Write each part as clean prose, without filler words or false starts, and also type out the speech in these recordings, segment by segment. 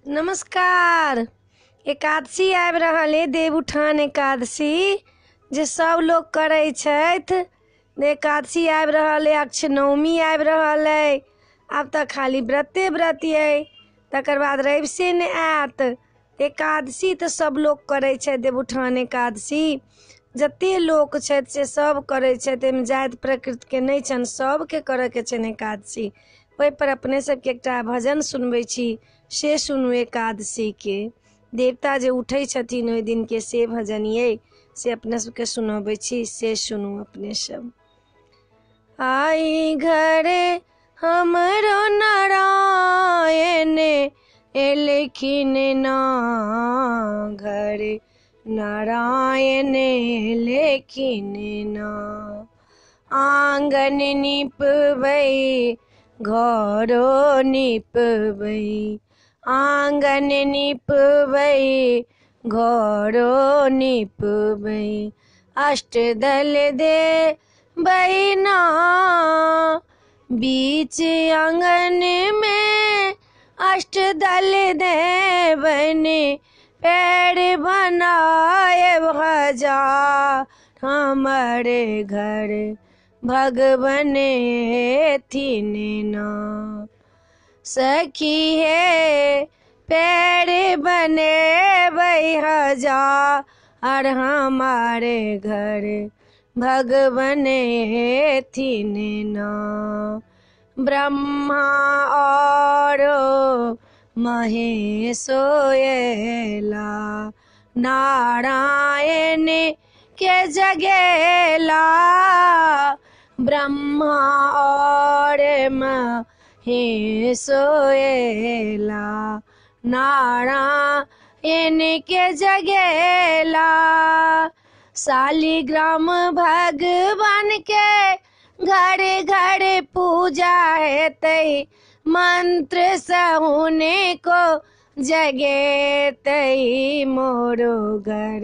नमस्कार। एकादशी आबि रहल है, देवउठान एकादशी जे सब लोग करे छथि। एकादशी आबि रहल है, अक्षनवमी आबि रहल है। आब तऽ खाली व्रते व्रत है, तकर बाद रवि शनि आयत। एकादशी तऽ सब लोग करे छै, देवउठान एकादशी जते लोक छथि से सब करे छथि। एहिमे जाति प्रकृति के नहि छनि, सबके करे के छनि एकादशी। ओहि पर अपने सबके एकटा भजन सुनबै छी, से सुनू एकादशी के। देवता जे उठै छथिन ओहि दिन के से भजन ये, से अपने सबके सुनबै छी, से सुनू अपने सब। आई घरे हमरो नारायण एलखिन ना, घरे नारायण एलखिन ना। आंगन निपबै घरो निपबै, आंगन निपबै घरो निपबै। अष्टदल देबै ना, बीच आंगन में अष्टदल देबन। पैर बनाए भजा हमारे घर भगवन एथिन ना। सखी हे पैर बने हजार हमारे घर भगवन एथिन ना। ब्रह्मा और महेश सोएला, नारायण के जगेला। ब्रह्मा और महेश सोएला, नारायण के जगेला। शालिग्राम भगवान के घर घर पूजा हेतै, मंत्र सहुने को जगेतै। मोरो घर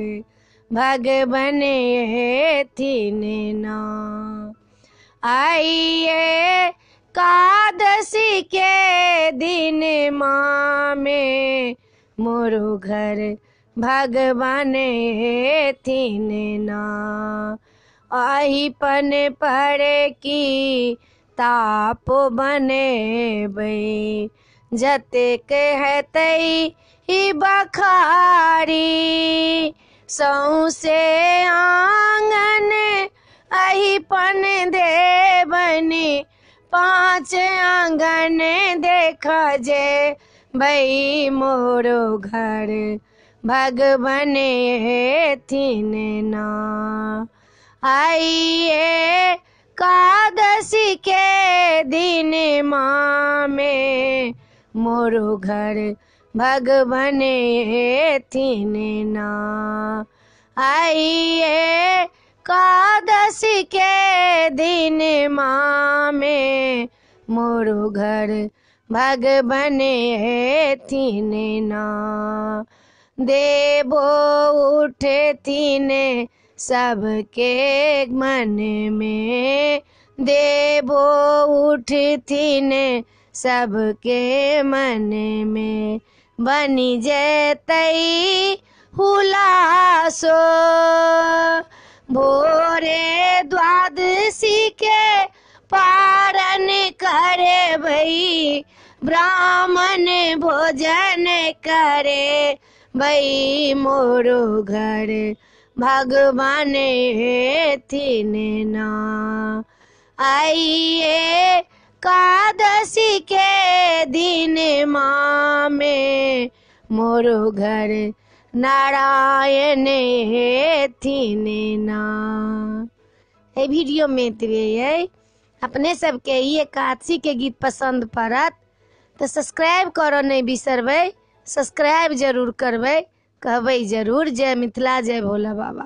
भगवन एथिन ना। आइए एकादशी के दिन माँ में मोरो घर भगवन एथिन ना। आही पन पर की ताप बनेबै, जतेक हेतै ही बखारी। सौंसे आंगन अही पन देबन, पाँच आंगन देख जे भई। मोरो घर भगवन एथिन ना। आइए एकादशी के दिन माँ में मोरो घर भगवन एथिन ना। आइए एकादशी के दिन माँ में मोरो घर भगवन एथिन ना। देवो उठथिन सबके मन में, देवो उठथिन सबके मन में। बनी जेतै हुलासो, भोरे द्वादशी के पारण करे भई। ब्राह्मण भोजन करे भई, मोरो घर भगवान एथिन ना। आइए एकादशी के दिन माँ में मोरो घर नारायण एथिन ना। ए वीडियो में इतने अपने सबके ई एकादशी के गीत पसंद पड़त तो सब्सक्राइब करो नहीं बिसरबै। सब्सक्राइब जरूर करबै, कहबै जरूर जय मिथिला जय भोला बाबा।